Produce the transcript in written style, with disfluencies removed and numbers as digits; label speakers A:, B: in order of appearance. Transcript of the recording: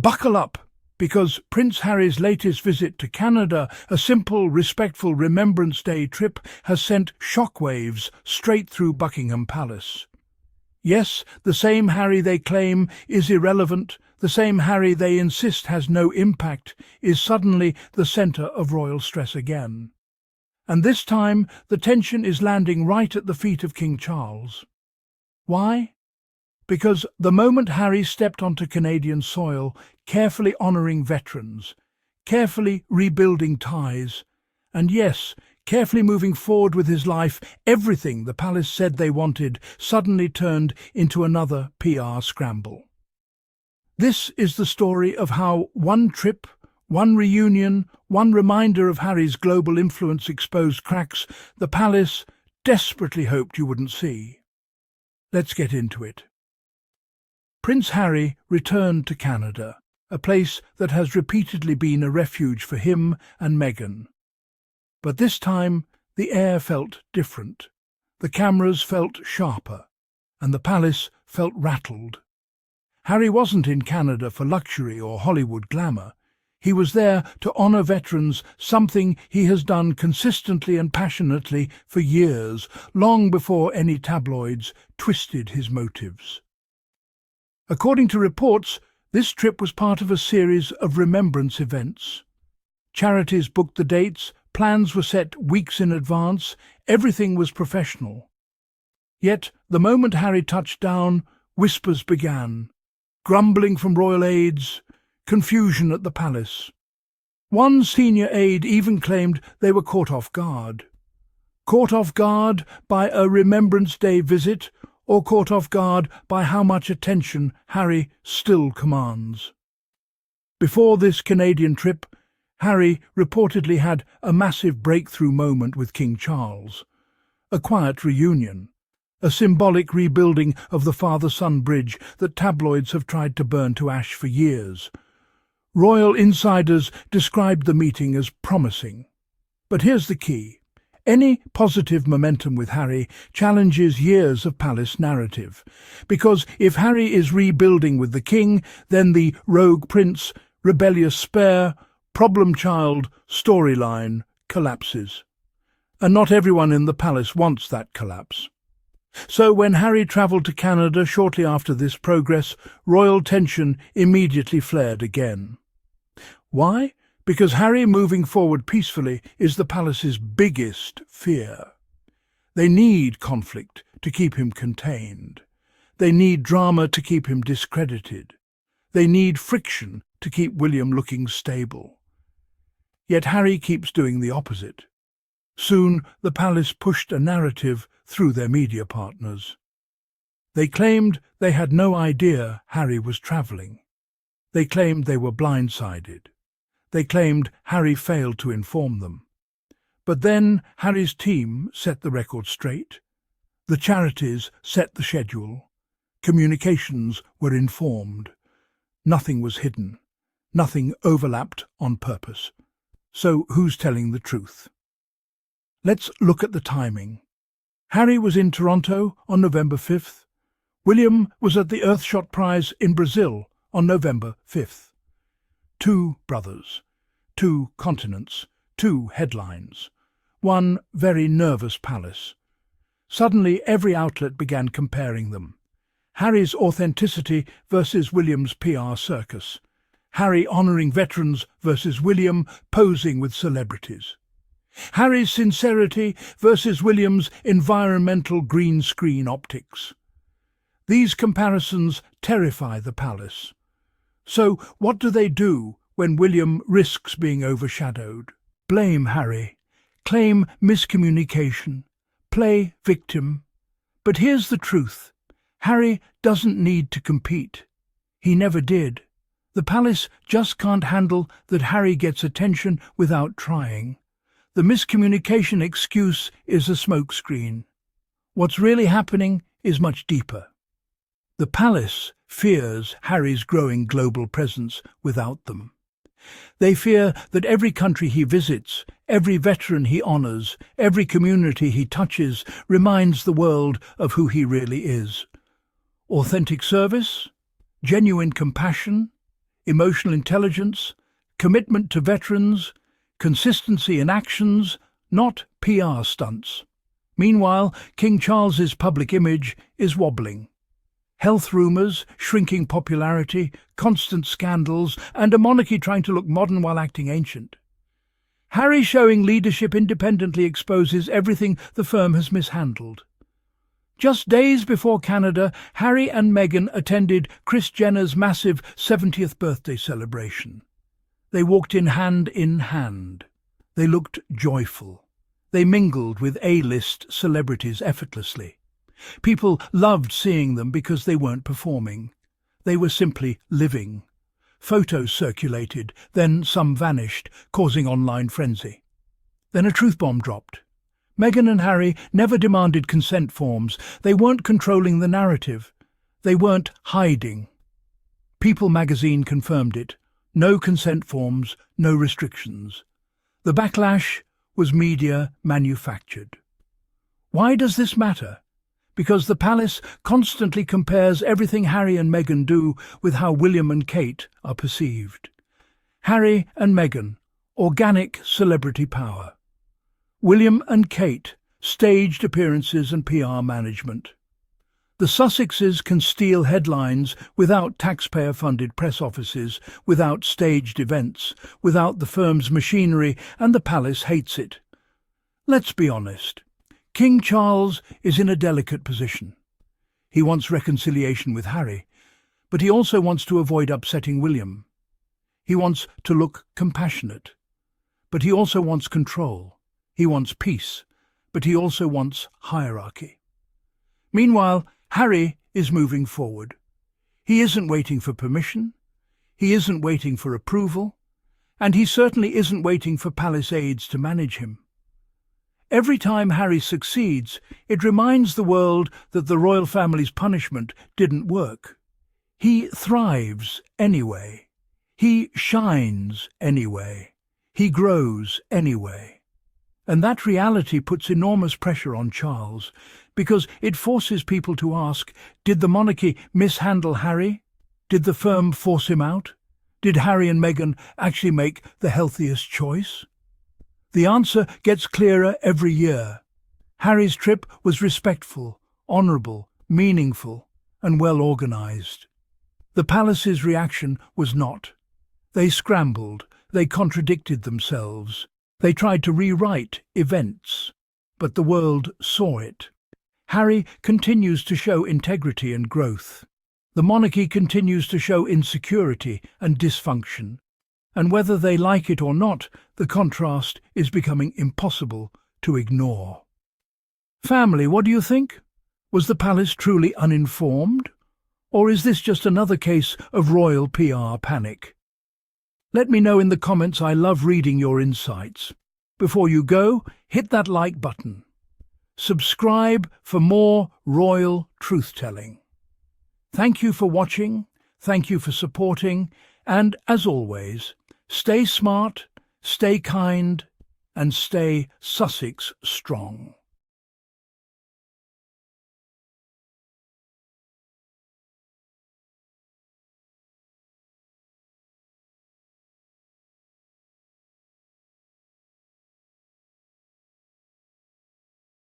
A: Buckle up, because Prince Harry's latest visit to Canada, a simple, respectful Remembrance Day trip, has sent shockwaves straight through Buckingham Palace. Yes, the same Harry they claim is irrelevant, the same Harry they insist has no impact, is suddenly the centre of royal stress again. And this time, the tension is landing right at the feet of King Charles. Why? Because the moment Harry stepped onto Canadian soil, carefully honouring veterans, carefully rebuilding ties, and yes, carefully moving forward with his life, everything the palace said they wanted suddenly turned into another PR scramble. This is the story of how one trip, one reunion, one reminder of Harry's global influence exposed cracks the palace desperately hoped you wouldn't see. Let's get into it. Prince Harry returned to Canada, a place that has repeatedly been a refuge for him and Meghan. But this time, the air felt different. The cameras felt sharper, and the palace felt rattled. Harry wasn't in Canada for luxury or Hollywood glamour. He was there to honour veterans, something he has done consistently and passionately for years, long before any tabloids twisted his motives. According to reports, this trip was part of a series of remembrance events. Charities booked the dates, plans were set weeks in advance, everything was professional. Yet, the moment Harry touched down, whispers began, grumbling from royal aides, confusion at the palace. One senior aide even claimed they were caught off guard. Caught off guard by a Remembrance Day visit, or caught off guard by how much attention Harry still commands. Before this Canadian trip, Harry reportedly had a massive breakthrough moment with King Charles. A quiet reunion, a symbolic rebuilding of the father-son bridge that tabloids have tried to burn to ash for years. Royal insiders described the meeting as promising. But here's the key. Any positive momentum with Harry challenges years of palace narrative. Because if Harry is rebuilding with the king, then the rogue prince, rebellious spare, problem child storyline collapses. And not everyone in the palace wants that collapse. So when Harry travelled to Canada shortly after this progress, royal tension immediately flared again. Why? Because Harry moving forward peacefully is the palace's biggest fear. They need conflict to keep him contained. They need drama to keep him discredited. They need friction to keep William looking stable. Yet Harry keeps doing the opposite. Soon the palace pushed a narrative through their media partners. They claimed they had no idea Harry was travelling. They claimed they were blindsided. They claimed Harry failed to inform them. But then Harry's team set the record straight. The charities set the schedule. Communications were informed. Nothing was hidden. Nothing overlapped on purpose. So who's telling the truth? Let's look at the timing. Harry was in Toronto on November 5th. William was at the Earthshot Prize in Brazil on November 5th. Two brothers, two continents, two headlines, one very nervous palace. Suddenly every outlet began comparing them. Harry's authenticity versus William's PR circus. Harry honouring veterans versus William posing with celebrities. Harry's sincerity versus William's environmental green screen optics. These comparisons terrify the palace. So what do when William risks being overshadowed? Blame Harry, claim miscommunication, play victim. But here's the truth. Harry doesn't need to compete. He never did. The palace just can't handle that Harry gets attention without trying. The miscommunication excuse is a smokescreen. What's really happening is much deeper. The palace fears Harry's growing global presence without them. They fear that every country he visits, every veteran he honours, every community he touches reminds the world of who he really is. Authentic service, genuine compassion, emotional intelligence, commitment to veterans, consistency in actions, not PR stunts. Meanwhile, King Charles's public image is wobbling. Health rumours, shrinking popularity, constant scandals, and a monarchy trying to look modern while acting ancient. Harry showing leadership independently exposes everything the firm has mishandled. Just days before Canada, Harry and Meghan attended Kris Jenner's massive 70th birthday celebration. They walked in hand. They looked joyful. They mingled with A-list celebrities effortlessly. People loved seeing them because they weren't performing. They were simply living. Photos circulated, then some vanished, causing online frenzy. Then a truth bomb dropped. Meghan and Harry never demanded consent forms. They weren't controlling the narrative. They weren't hiding. People magazine confirmed it. No consent forms, no restrictions. The backlash was media manufactured. Why does this matter? Because the palace constantly compares everything Harry and Meghan do with how William and Kate are perceived. Harry and Meghan, organic celebrity power. William and Kate, staged appearances and PR management. The Sussexes can steal headlines without taxpayer-funded press offices, without staged events, without the firm's machinery, and the palace hates it. Let's be honest. King Charles is in a delicate position. He wants reconciliation with Harry, but he also wants to avoid upsetting William. He wants to look compassionate, but he also wants control. He wants peace, but he also wants hierarchy. Meanwhile, Harry is moving forward. He isn't waiting for permission, he isn't waiting for approval, and he certainly isn't waiting for palace aides to manage him. Every time Harry succeeds, it reminds the world that the royal family's punishment didn't work. He thrives anyway. He shines anyway. He grows anyway. And that reality puts enormous pressure on Charles, because it forces people to ask, did the monarchy mishandle Harry? Did the firm force him out? Did Harry and Meghan actually make the healthiest choice? The answer gets clearer every year. Harry's trip was respectful, honourable, meaningful, and well organised. The palace's reaction was not. They scrambled, they contradicted themselves. They tried to rewrite events, but the world saw it. Harry continues to show integrity and growth. The monarchy continues to show insecurity and dysfunction. And whether they like it or not, the contrast is becoming impossible to ignore. Family, what do you think? Was the palace truly uninformed? Or is this just another case of royal PR panic? Let me know in the comments. I love reading your insights. Before you go, hit that like button. Subscribe for more royal truth-telling. Thank you for watching, thank you for supporting, and as always, stay smart, stay kind, and stay Sussex strong.